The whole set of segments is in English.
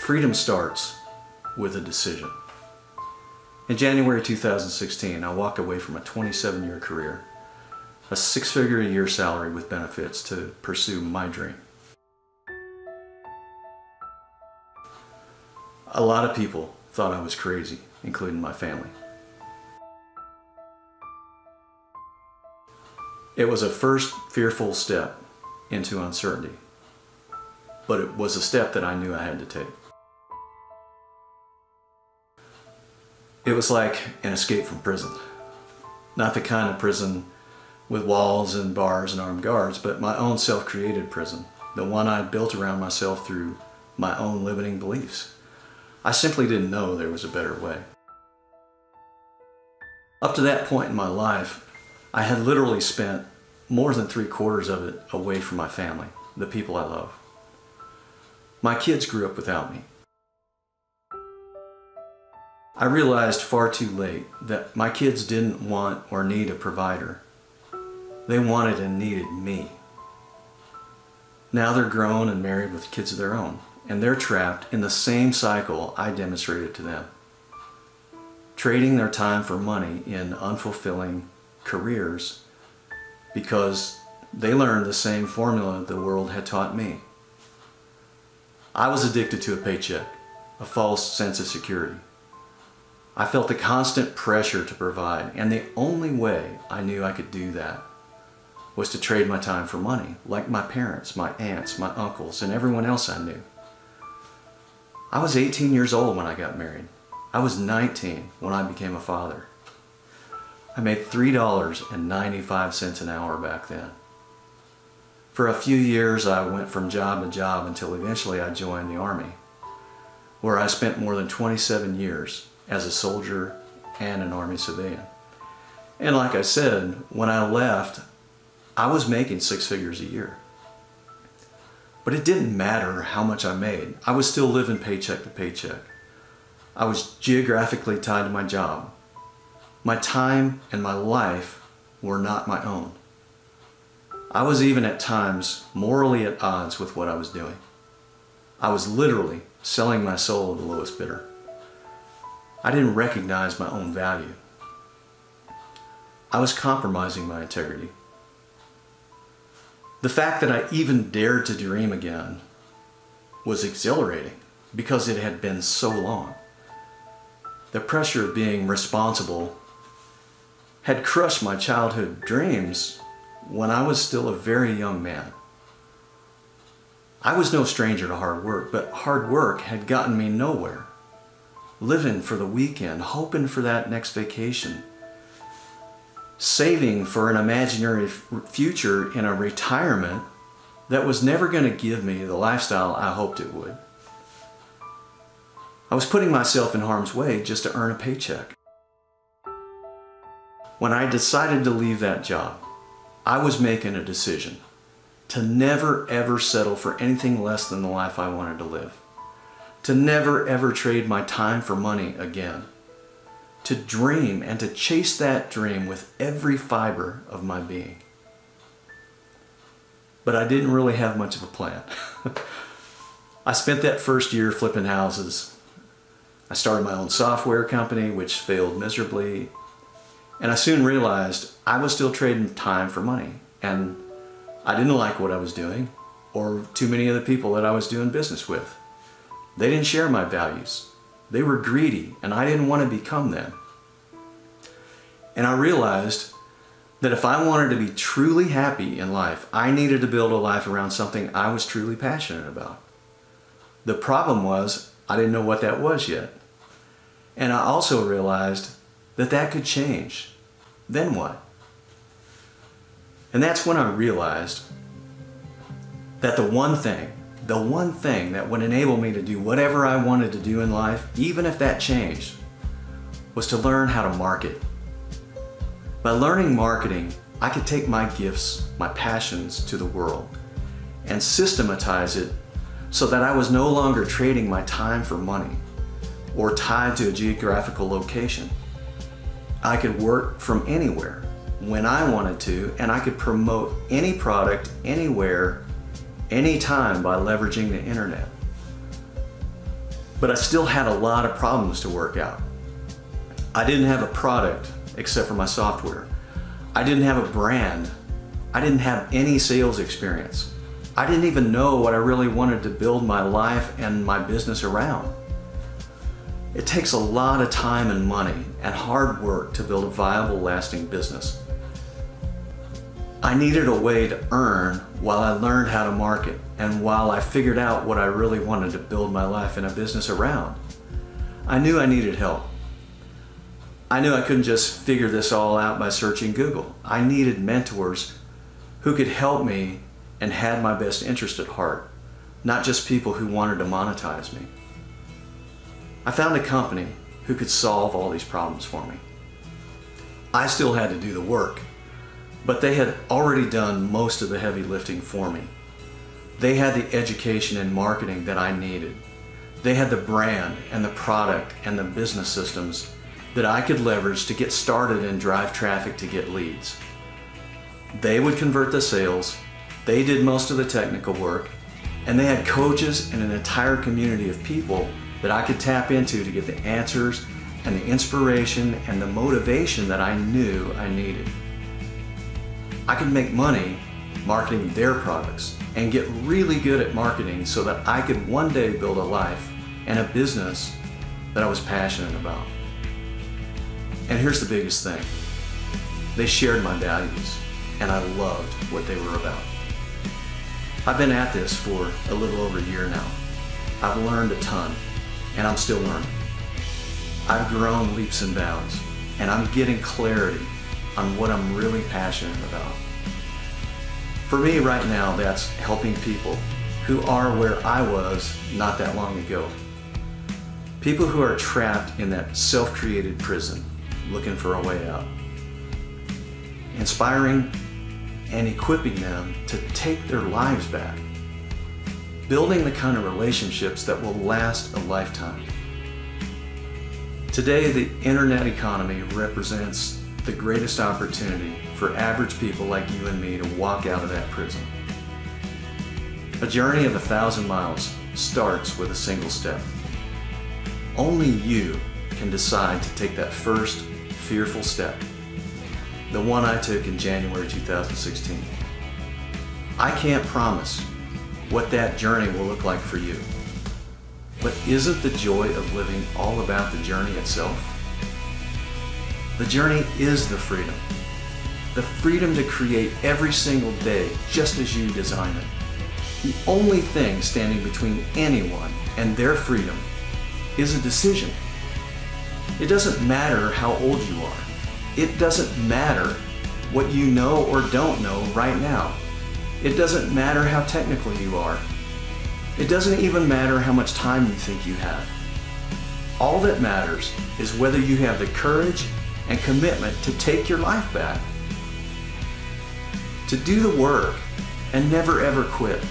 Freedom starts with a decision. In January 2016, I walked away from a 27-year career, a 6-figure-a-year salary with benefits to pursue my dream. A lot of people thought I was crazy, including my family. It was a first fearful step into uncertainty, but it was a step that I knew I had to take. It was like an escape from prison. Not the kind of prison with walls and bars and armed guards, but my own self-created prison, the one I'd built around myself through my own limiting beliefs. I simply didn't know there was a better way. Up to that point in my life, I had literally spent more than 3/4 of it away from my family, the people I love. My kids grew up without me. I realized far too late that my kids didn't want or need a provider. They wanted and needed me. Now they're grown and married with kids of their own, and they're trapped in the same cycle I demonstrated to them. Trading their time for money in unfulfilling careers because they learned the same formula the world had taught me. I was addicted to a paycheck, a false sense of security. I felt the constant pressure to provide, and the only way I knew I could do that was to trade my time for money, like my parents, my aunts, my uncles, and everyone else I knew. I was 18 years old when I got married. I was 19 when I became a father. I made $3.95 an hour back then. For a few years, I went from job to job until eventually I joined the Army, where I spent more than 27 years as a soldier and an Army civilian. And like I said, when I left, I was making 6 figures a year. But it didn't matter how much I made. I was still living paycheck to paycheck. I was geographically tied to my job. My time and my life were not my own. I was even at times morally at odds with what I was doing. I was literally selling my soul to the lowest bidder. I didn't recognize my own value. I was compromising my integrity. The fact that I even dared to dream again was exhilarating because it had been so long. The pressure of being responsible had crushed my childhood dreams when I was still a very young man. I was no stranger to hard work, but hard work had gotten me nowhere. Living for the weekend, hoping for that next vacation, saving for an imaginary future in a retirement that was never going to give me the lifestyle I hoped it would. I was putting myself in harm's way just to earn a paycheck. When I decided to leave that job, I was making a decision to never ever settle for anything less than the life I wanted to live. To never ever trade my time for money again. To dream and to chase that dream with every fiber of my being. But I didn't really have much of a plan. I spent that first year flipping houses. I started my own software company, which failed miserably. And I soon realized I was still trading time for money. And I didn't like what I was doing, or too many of the people that I was doing business with. They didn't share my values. They were greedy, and I didn't want to become them. And I realized that if I wanted to be truly happy in life, I needed to build a life around something I was truly passionate about. The problem was, I didn't know what that was yet. And I also realized that that could change. Then what? And that's when I realized that the one thing that would enable me to do whatever I wanted to do in life, even if that changed, was to learn how to market. By learning marketing, I could take my gifts, my passions to the world and systematize it so that I was no longer trading my time for money or tied to a geographical location. I could work from anywhere when I wanted to, and I could promote any product anywhere, anytime by leveraging the internet. But I still had a lot of problems to work out. I didn't have a product except for my software. I didn't have a brand. I didn't have any sales experience. I didn't even know what I really wanted to build my life and my business around. It takes a lot of time and money and hard work to build a viable, lasting business. I needed a way to earn while I learned how to market and while I figured out what I really wanted to build my life and a business around. I knew I needed help. I knew I couldn't just figure this all out by searching Google. I needed mentors who could help me and had my best interest at heart, not just people who wanted to monetize me. I found a company who could solve all these problems for me. I still had to do the work, but they had already done most of the heavy lifting for me. They had the education and marketing that I needed. They had the brand and the product and the business systems that I could leverage to get started and drive traffic to get leads. They would convert the sales, they did most of the technical work, and they had coaches and an entire community of people that I could tap into to get the answers and the inspiration and the motivation that I knew I needed. I could make money marketing their products and get really good at marketing so that I could one day build a life and a business that I was passionate about. And here's the biggest thing. They shared my values and I loved what they were about. I've been at this for a little over a year now. I've learned a ton and I'm still learning. I've grown leaps and bounds and I'm getting clarity on what I'm really passionate about. For me right now, that's helping people who are where I was not that long ago. People who are trapped in that self-created prison, looking for a way out. Inspiring and equipping them to take their lives back. Building the kind of relationships that will last a lifetime. Today, the internet economy represents the greatest opportunity for average people like you and me to walk out of that prison. A journey of 1,000 miles starts with a single step. Only you can decide to take that first fearful step, the one I took in January 2016. I can't promise what that journey will look like for you, but isn't the joy of living all about the journey itself? The journey is the freedom to create every single day just as you design it. The only thing standing between anyone and their freedom is a decision. It doesn't matter how old you are. It doesn't matter what you know or don't know right now. It doesn't matter how technical you are. It doesn't even matter how much time you think you have. All that matters is whether you have the courage and commitment to take your life back. To do the work and never ever quit.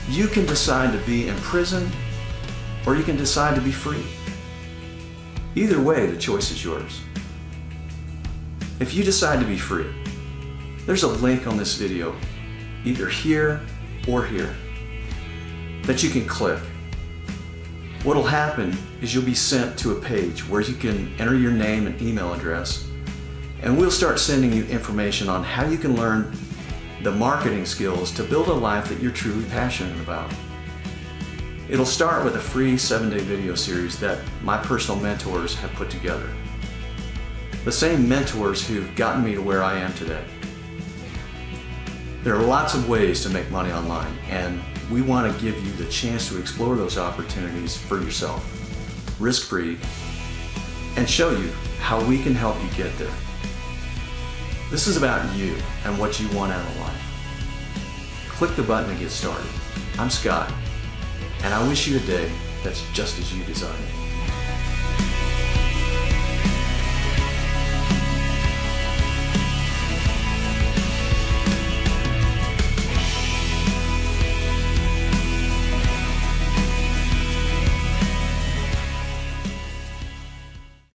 You can decide to be in prison or you can decide to be free. Either way, the choice is yours. If you decide to be free, there's a link on this video, either here or here, that you can click. What'll happen is you'll be sent to a page where you can enter your name and email address, and we'll start sending you information on how you can learn the marketing skills to build a life that you're truly passionate about. It'll start with a free 7-day video series that my personal mentors have put together. The same mentors who've gotten me to where I am today. There are lots of ways to make money online, and we want to give you the chance to explore those opportunities for yourself, risk-free, and show you how we can help you get there. This is about you and what you want out of life. Click the button to get started. I'm Scott, and I wish you a day that's just as you designed it.